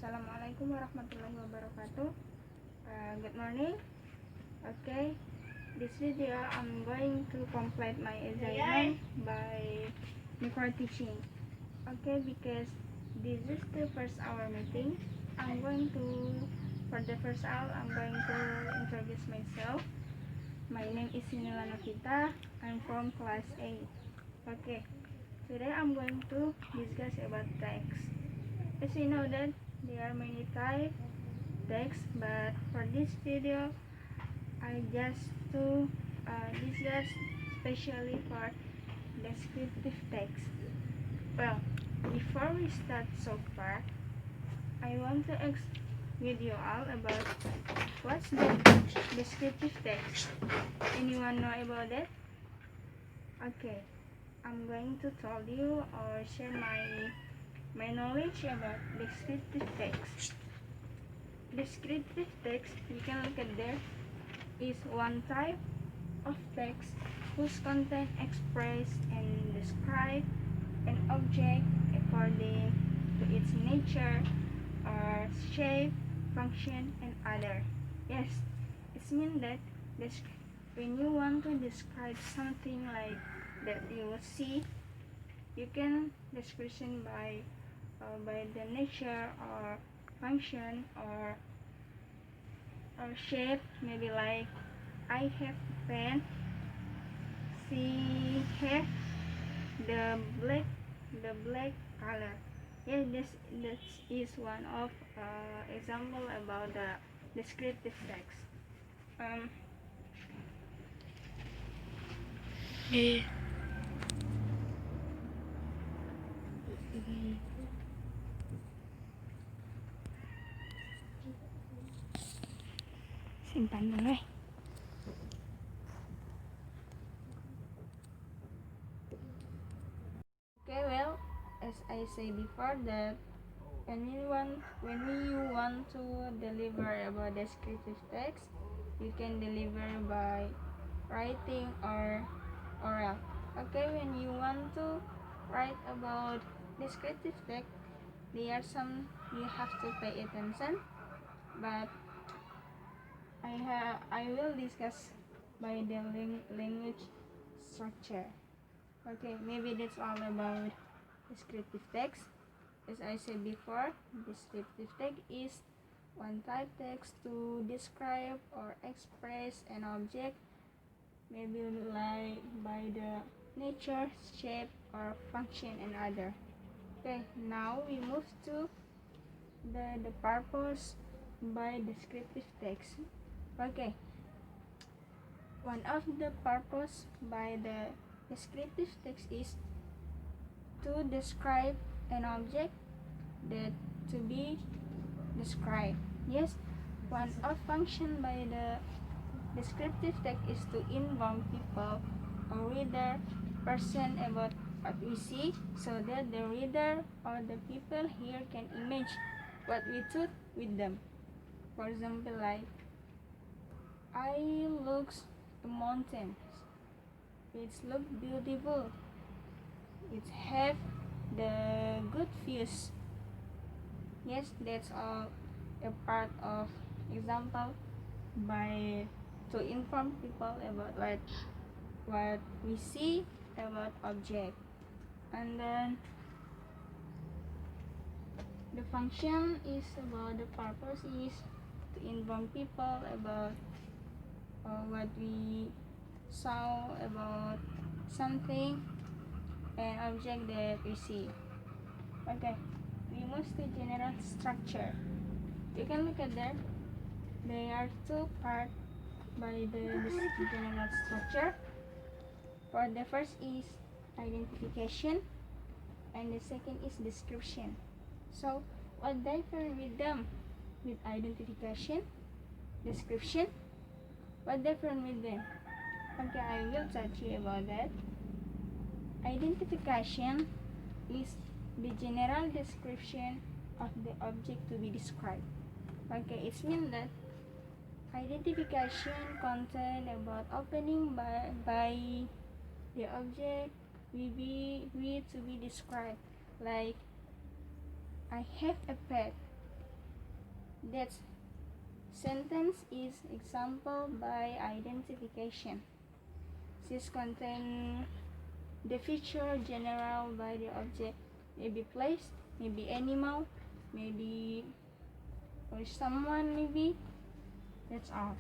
Assalamualaikum warahmatullahi wabarakatuh. Good morning. Okay, this video I'm going to complete my assignment by Microteaching. Okay, because this is the first hour meeting, for the first hour I'm going to introduce myself. My name is Sinila Novita. I'm from class 8. Okay, today I'm going to discuss about text. As you know that there are many types text, but for this video I just to discuss especially for descriptive text. Well, before we start so far, I want to ask with you all about what's the descriptive text. Anyone know about that? Okay, I'm going to tell you or share my knowledge about descriptive text. Descriptive text, you can look at there, is one type of text whose content express and describe an object according to its nature or shape, function, and other. Yes, it means that when you want to describe something like that you will see, you can description by the nature or function or shape, maybe like I have a pen, she have the black color. Yeah, this is one of example about the descriptive text. Simpan dulu. Okay, well, as I say before that when you want to deliver about descriptive text, you can deliver by writing or oral. Okay, when you want to write about descriptive text, there are some you have to pay attention, but I will discuss by the language structure. Okay, maybe that's all about descriptive text. As I said before, descriptive text is one type text to describe or express an object, maybe like by the nature, shape, or function and other. Okay, now we move to the purpose by descriptive text. Okay, one of the purpose by the descriptive text is to describe an object that to be described. Yes, one of function by the descriptive text is to inform people or reader person about what we see, so that the reader or the people here can imagine what we do with them. For example, like I looks the mountains, it look beautiful, it have the good views. Yes, that's all a part of example by to inform people about what we see about object. And then the function is about the purpose is to inform people about what we saw about something, an object that we see. Okay, we move to general structure. You can look at there. There are two parts by the general structure. For the first is identification, and the second is description. So, what differ with them? With identification, description, what differ with them? Okay, I will touch you about that. Identification is the general description of the object to be described. Okay, it means that identification content about opening by the object we to be described. Like I have a pet. That sentence is example by identification. This contain the feature general by the object, maybe place, maybe animal, maybe or someone, maybe. That's all.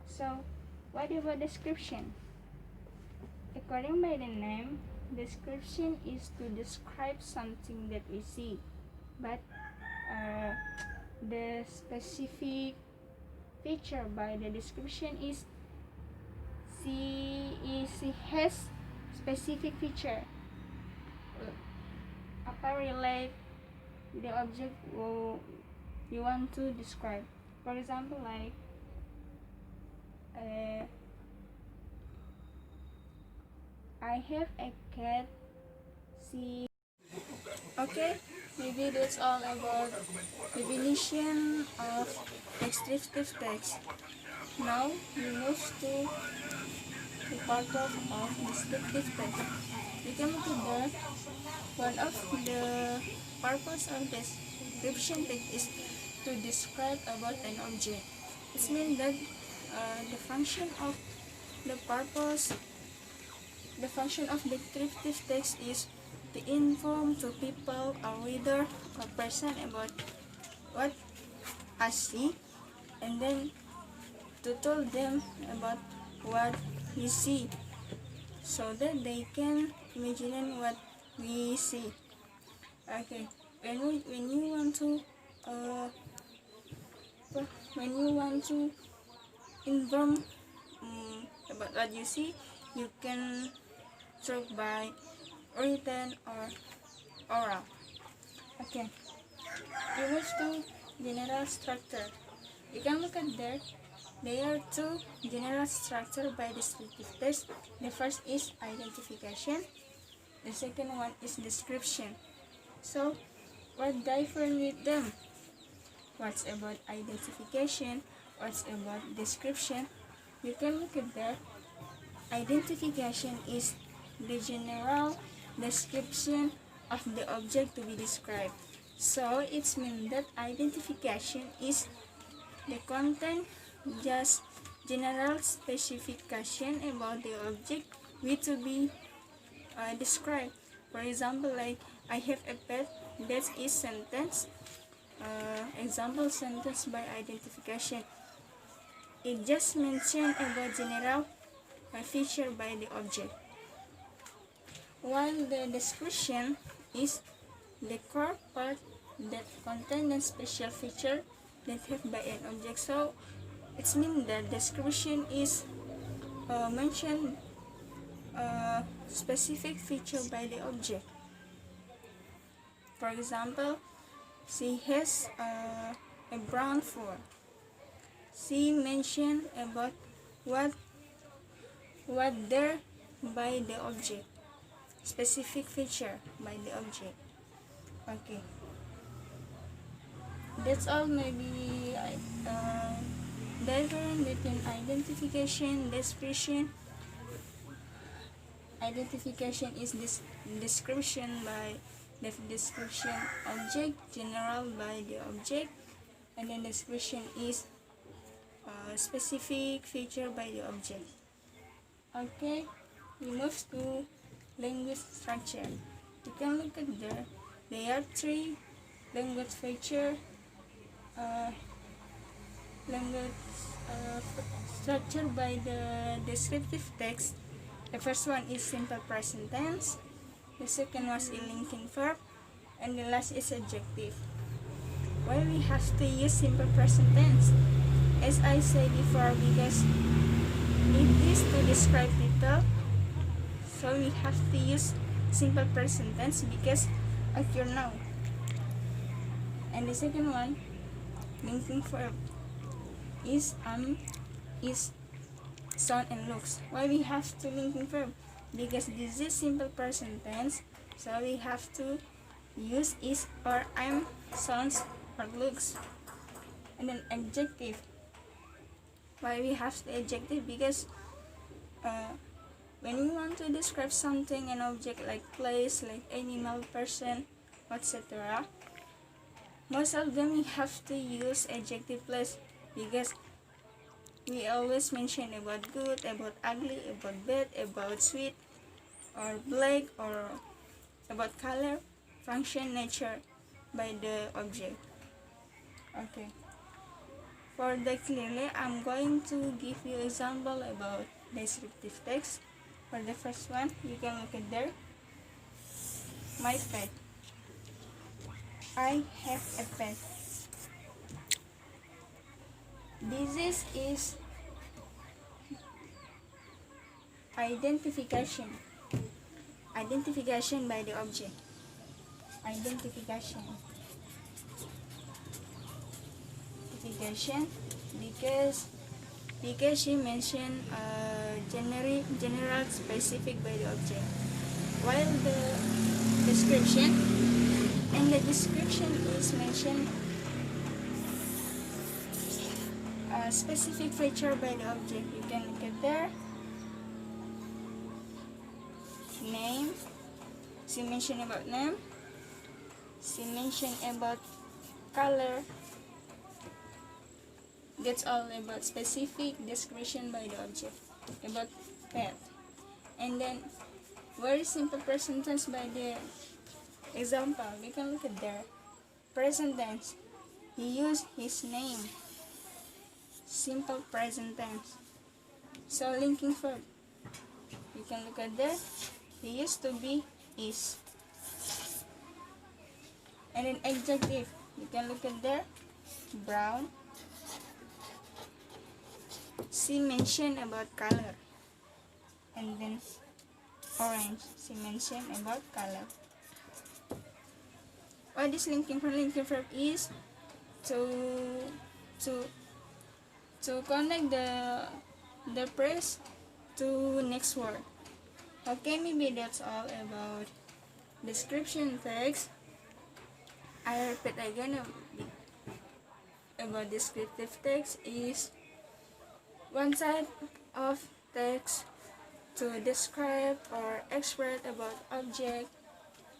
So what about description? According by the name, description is to describe something that we see, but the specific feature by the description is she has specific feature apa relate the object you want to describe. For example, like I have a cat. See. Okay, maybe that's all about definition of descriptive text. Now we move to the part of descriptive text. We can look at that. One of the purpose of description text is to describe about an object. It means that the function of descriptive text is to inform to people or reader or person about what I see, and then to tell them about what we see, so that they can imagine what we see. Okay, when you want to inform about what you see, you can talk by written or oral. Okay, we move to general structure. You can look at there. There are two general structure by descriptive text. The first is identification. The second one is description. So, what different with them? What's about identification? What's about description? You can look at there. Identification is the general description of the object to be described. So it means that identification is the content, just general specification about the object which to be described. For example, like I have a pet. That is sentence. Example sentence by identification. It just mentioned about general feature by the object. While the description is the core part that contains the special feature that have by an object. So it means that description is mention specific feature by the object. For example, she has a brown fur. She mentioned about what there by the object, specific feature by the object. Okay, that's all. Maybe difference between identification, description. Identification is this description by the description object, general by the object, and then description is specific feature by the object. Okay, we move to language structure. You can look at there. There are three language feature, structure by the descriptive text. The first one is simple present tense. The second one is linking verb, and the last is adjective. Why we have to use simple present tense? As I said before, because it is to describe people, so we have to use simple present tense because occur now. And the second one, linking verb, is sound and looks. Why we have to linking verb? Because this is simple present tense, so we have to use is or am, sounds or looks. And then adjective. Why we have the adjective? Because when we want to describe something, an object like place, like animal, person, etc., Most of them you have to use adjective plus, because we always mention about good, about ugly, about bad, about sweet or black, or about color, function, nature by the object. Okay. For the clearly, I'm going to give you example about descriptive text. For the first one, you can look at there. My pet. I have a pet. This is identification. Identification by the object. Identification. Identification because she mentioned general specific by the object, while the description is mentioned a specific feature by the object. You can look at there. Name, she mentioned about name, she mentioned about color. That's all about specific description by the object about pet. And then very simple present tense by the example. We can look at there. Present tense, he used his name. Simple present tense. So linking verb, you can look at there. He used to be, is. And then adjective, you can look at there. Brown. She mentioned about color. And then orange, she mentioned about color. What is linking verb? Linking verb is to connect the phrase to next word. Okay, maybe that's all about description text. I repeat again about descriptive text is one type of text to describe or express about object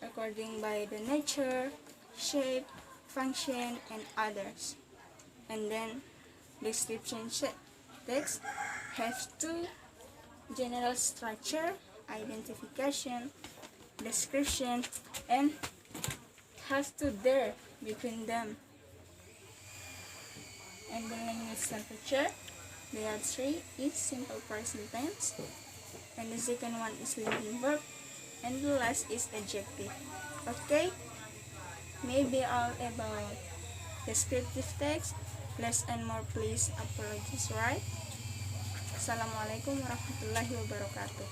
according by the nature, shape, function, and others. And then description text has two general structure, identification, description, and has to there between them. And the language structure, there are three. Is simple present tense, and the second one is linking verb, and the last is adjective. Okay, maybe all about descriptive text. Less and more, please. Apologies, right? Assalamualaikum warahmatullahi wabarakatuh.